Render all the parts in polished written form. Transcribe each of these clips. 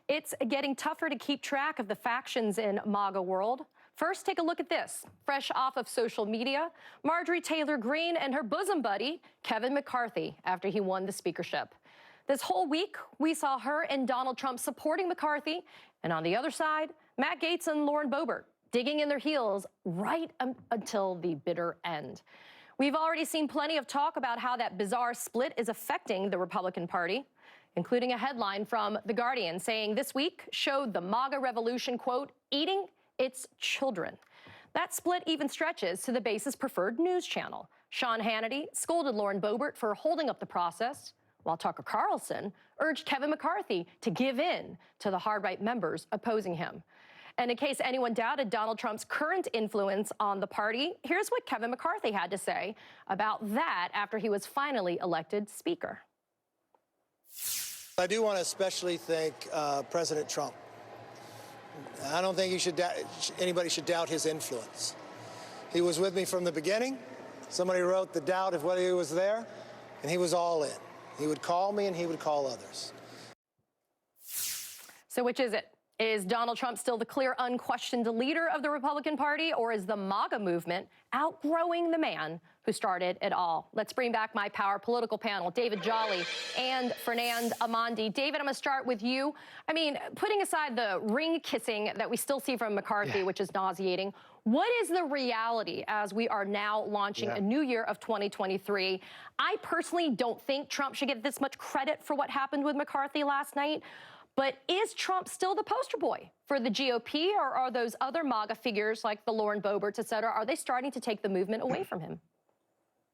It's getting tougher to keep track of the factions in MAGA world. First, take a look at this. Fresh off of social media, Marjorie Taylor Greene and her bosom buddy, Kevin McCarthy, after he won the speakership. This whole week, we saw her and Donald Trump supporting McCarthy, and on the other side, Matt Gaetz and Lauren Boebert digging in their heels right until the bitter end. We've already seen plenty of talk about how that bizarre split is affecting the Republican Party, including a headline from The Guardian saying this week showed the MAGA revolution, quote, eating its children. That split even stretches to the base's preferred news channel. Sean Hannity scolded Lauren Boebert for holding up the process, while Tucker Carlson urged Kevin McCarthy to give in to the hard-right members opposing him. And in case anyone doubted Donald Trump's current influence on the party, here's what Kevin McCarthy had to say about that after he was finally elected Speaker. I do want to especially thank President Trump. I don't think anybody should doubt his influence. He was with me from the beginning. Somebody wrote the doubt of whether he was there, and he was all in. He would call me and he would call others. So which is it? Is Donald Trump still the clear, unquestioned leader of the Republican Party, or is the MAGA movement outgrowing the man who started it all? Let's bring back my power political panel, David Jolly and Fernand Amandi. David, I'm going to start with you. I mean, putting aside the ring kissing that we still see from McCarthy, which is nauseating, what is the reality as we are now launching a new year of 2023? I personally don't think Trump should get this much credit for what happened with McCarthy last night. But is Trump still the poster boy for the GOP, or are those other MAGA figures like the Lauren Boeberts, et cetera, are they starting to take the movement away from him?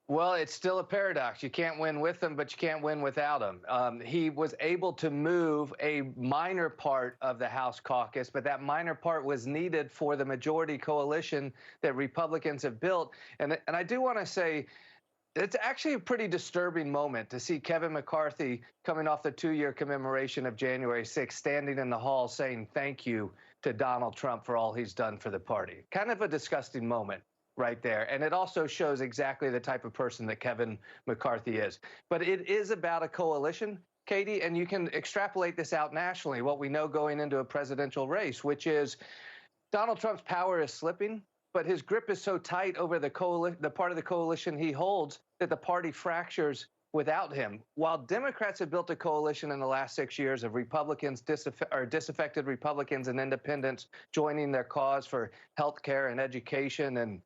Well, it's still a paradox. You can't win with him, but you can't win without him. He was able to move a minor part of the House caucus, but that minor part was needed for the majority coalition that Republicans have built. And I do want to say, it's actually a pretty disturbing moment to see Kevin McCarthy coming off the 2-year commemoration of January 6th, standing in the hall saying thank you to Donald Trump for all he's done for the party. Kind of a disgusting moment right there. And it also shows exactly the type of person that Kevin McCarthy is. But it is about a coalition, Katie, and you can extrapolate this out nationally, what we know going into a presidential race, which is Donald Trump's power is slipping, but his grip is so tight over the part of the coalition he holds that the party fractures without him. While Democrats have built a coalition in the last 6 years of Republicans, disaffected Republicans and independents joining their cause for health care and education and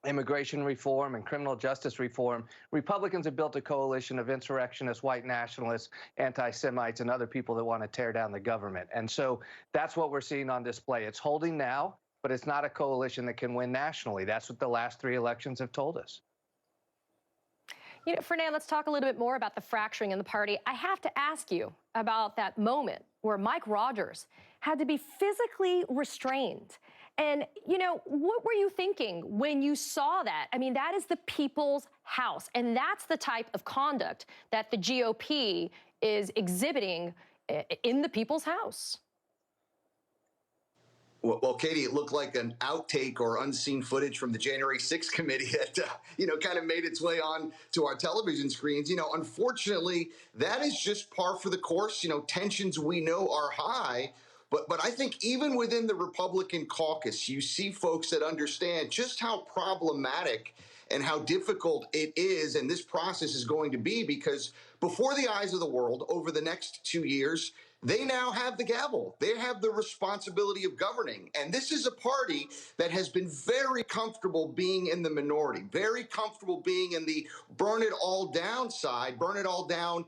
immigration reform and criminal justice reform, Republicans have built a coalition of insurrectionists, white nationalists, anti-Semites, and other people that want to tear down the government. And so that's what we're seeing on display. It's holding now, but it's not a coalition that can win nationally. That's what the last 3 elections have told us. You know, Fernand, let's talk a little bit more about the fracturing in the party. I have to ask you about that moment where Mike Rogers had to be physically restrained. And, you know, what were you thinking when you saw that? I mean, that is the people's house, and that's the type of conduct that the GOP is exhibiting in the people's house. Well, Katie, it looked like an outtake or unseen footage from the January 6th committee that, kind of made its way on to our television screens. Unfortunately, that is just par for the course. Tensions we know are high. But I think even within the Republican caucus, you see folks that understand just how problematic and how difficult it is, and this process is going to be, because before the eyes of the world, over the next 2 years, they now have the gavel. They have the responsibility of governing. And this is a party that has been very comfortable being in the minority, very comfortable being in the burn it all down side, burn it all down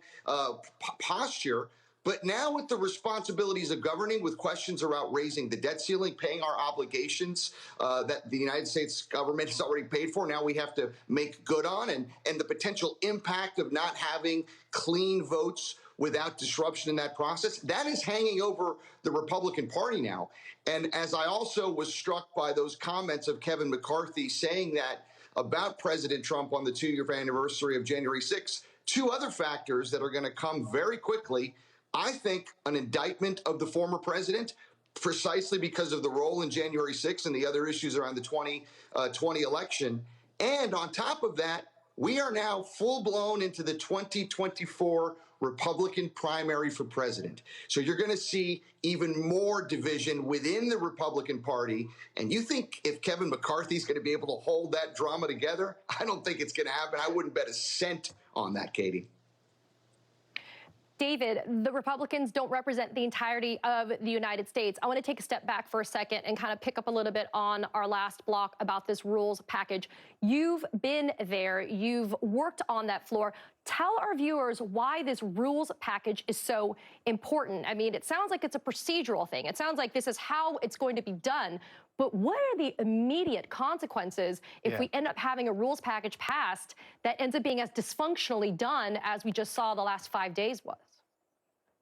posture. But now with the responsibilities of governing, with questions around raising the debt ceiling, paying our obligations that the United States government has already paid for, now we have to make good on, and the potential impact of not having clean votes without disruption in that process, that is hanging over the Republican Party now. And as I also was struck by those comments of Kevin McCarthy saying that about President Trump on the 2-year anniversary of January 6th, 2 other factors that are going to come very quickly. I think an indictment of the former president, precisely because of the role in January 6th and the other issues around the 2020 election. And on top of that, we are now full blown into the 2024 Republican primary for president. So you're going to see even more division within the Republican Party. And you think if Kevin McCarthy's going to be able to hold that drama together? I don't think it's going to happen. I wouldn't bet a cent on that, Katie. David, the Republicans don't represent the entirety of the United States. I want to take a step back for a second and kind of pick up a little bit on our last block about this rules package. You've been there. You've worked on that floor. Tell our viewers why this rules package is so important. I mean, it sounds like it's a procedural thing. It sounds like this is how it's going to be done. But what are the immediate consequences if we end up having a rules package passed that ends up being as dysfunctionally done as we just saw the last 5 days was?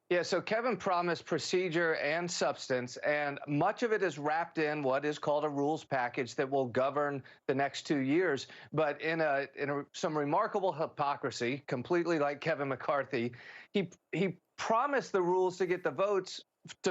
Yeah, so Kevin promised procedure and substance, and much of it is wrapped in what is called a rules package that will govern the next 2 years. But in some remarkable hypocrisy, completely like Kevin McCarthy, he promised the rules to get the votes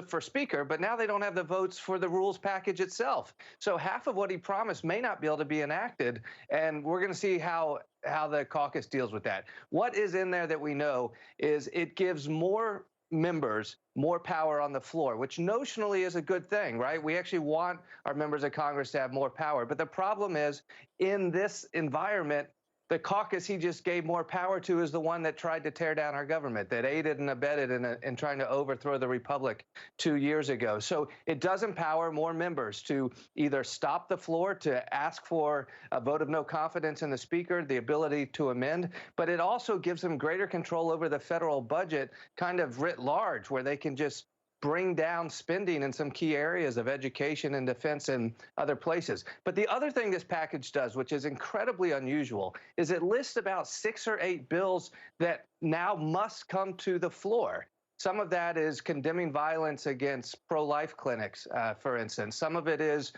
for Speaker, but now they don't have the votes for the rules package itself. So half of what he promised may not be able to be enacted, and we're going to see how the caucus deals with that. What is in there that we know is it gives more members more power on the floor, which notionally is a good thing, right? We actually want our members of Congress to have more power. But the problem is, in this environment, the caucus he just gave more power to is the one that tried to tear down our government, that aided and abetted in trying to overthrow the republic 2 years ago. So it does empower more members to either stop the floor, to ask for a vote of no confidence in the speaker, the ability to amend, but it also gives them greater control over the federal budget, kind of writ large, where they can just bring down spending in some key areas of education and defense and other places. But the other thing this package does, which is incredibly unusual, is it lists about 6 or 8 bills that now must come to the floor. Some of that is condemning violence against pro-life clinics, for instance. Some of it is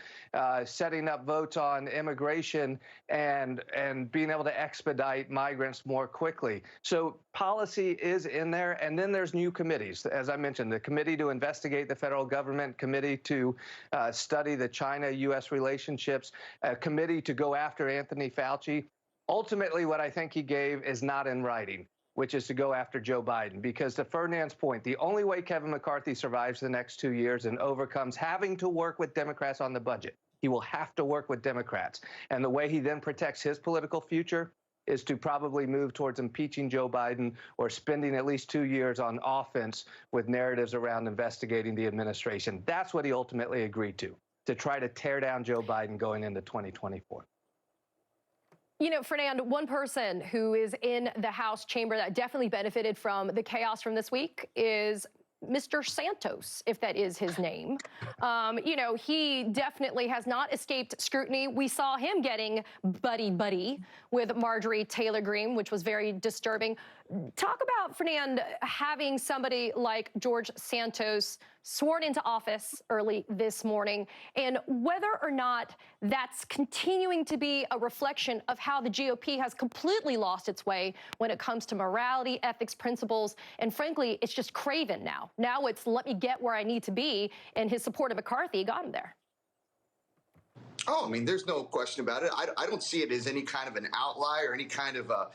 setting up votes on immigration and being able to expedite migrants more quickly. So policy is in there, and then there's new committees. As I mentioned, the committee to investigate the federal government, committee to study the China-U.S. relationships, a committee to go after Anthony Fauci. Ultimately, what I think he gave is not in writing, which is to go after Joe Biden. Because to Fernand's point, the only way Kevin McCarthy survives the next 2 years and overcomes having to work with Democrats on the budget, he will have to work with Democrats. And the way he then protects his political future is to probably move towards impeaching Joe Biden or spending at least 2 years on offense with narratives around investigating the administration. That's what he ultimately agreed to try to tear down Joe Biden going into 2024. You know, Fernand, one person who is in the House chamber that definitely benefited from the chaos from this week is Mr. Santos, if that is his name. You know, he definitely has not escaped scrutiny. We saw him getting buddy-buddy with Marjorie Taylor Greene, which was very disturbing. Talk about, Fernand, having somebody like George Santos sworn into office early this morning, and whether or not that's continuing to be a reflection of how the GOP has completely lost its way when it comes to morality, ethics, principles, and frankly, it's just craven now. Now it's let me get where I need to be, and his support of McCarthy got him there. Oh, I mean, there's no question about it. I don't see it as any kind of an outlier, any kind of a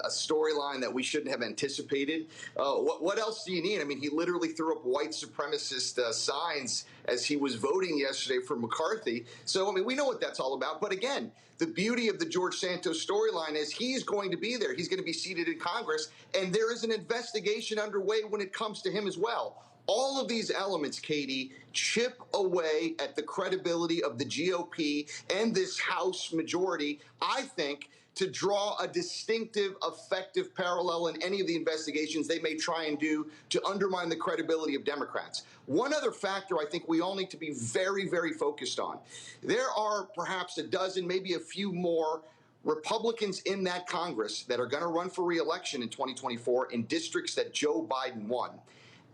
storyline that we shouldn't have anticipated. What else do you need? I mean, he literally threw up white supremacist signs as he was voting yesterday for McCarthy. So, I mean, we know what that's all about. But again, the beauty of the George Santos storyline is he's going to be there. He's going to be seated in Congress, and there is an investigation underway when it comes to him as well. All of these elements, Katie, chip away at the credibility of the GOP and this House majority, I think, to draw a distinctive, effective parallel in any of the investigations they may try and do to undermine the credibility of Democrats. One other factor I think we all need to be very, very focused on. There are perhaps a dozen, maybe a few more Republicans in that Congress that are going to run for re-election in 2024 in districts that Joe Biden won.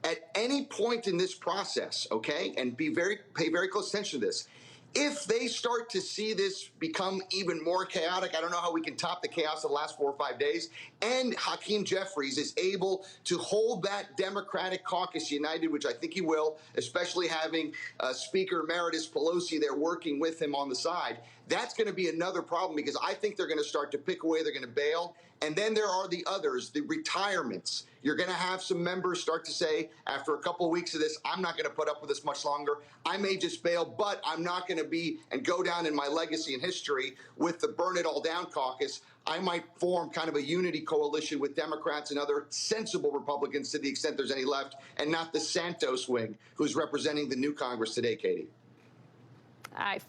At any point in this process, okay, and pay very close attention to this, if they start to see this become even more chaotic, I don't know how we can top the chaos of the last 4 or 5 days, and Hakeem Jeffries is able to hold that Democratic caucus united, which I think he will, especially having Speaker Emeritus Pelosi there working with him on the side, that's going to be another problem because I think they're going to start to pick away, they're going to bail, And then there are the others, the retirements. You're going to have some members start to say, after a couple of weeks of this, I'm not going to put up with this much longer. I may just bail, but I'm not going to be and go down in my legacy and history with the Burn It All Down caucus. I might form kind of a unity coalition with Democrats and other sensible Republicans to the extent there's any left, and not the Santos wing, who's representing the new Congress today, Katie.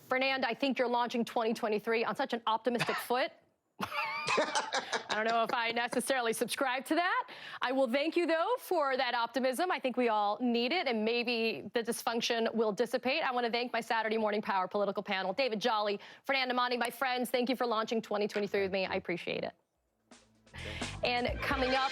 Fernand, I think you're launching 2023 on such an optimistic foot. I don't know if I necessarily subscribe to that. I will thank you, though, for that optimism. I think we all need it, and maybe the dysfunction will dissipate. I want to thank my Saturday Morning Power political panel, David Jolly, Fernand, Amandi, my friends. Thank you for launching 2023 with me. I appreciate it. And coming up...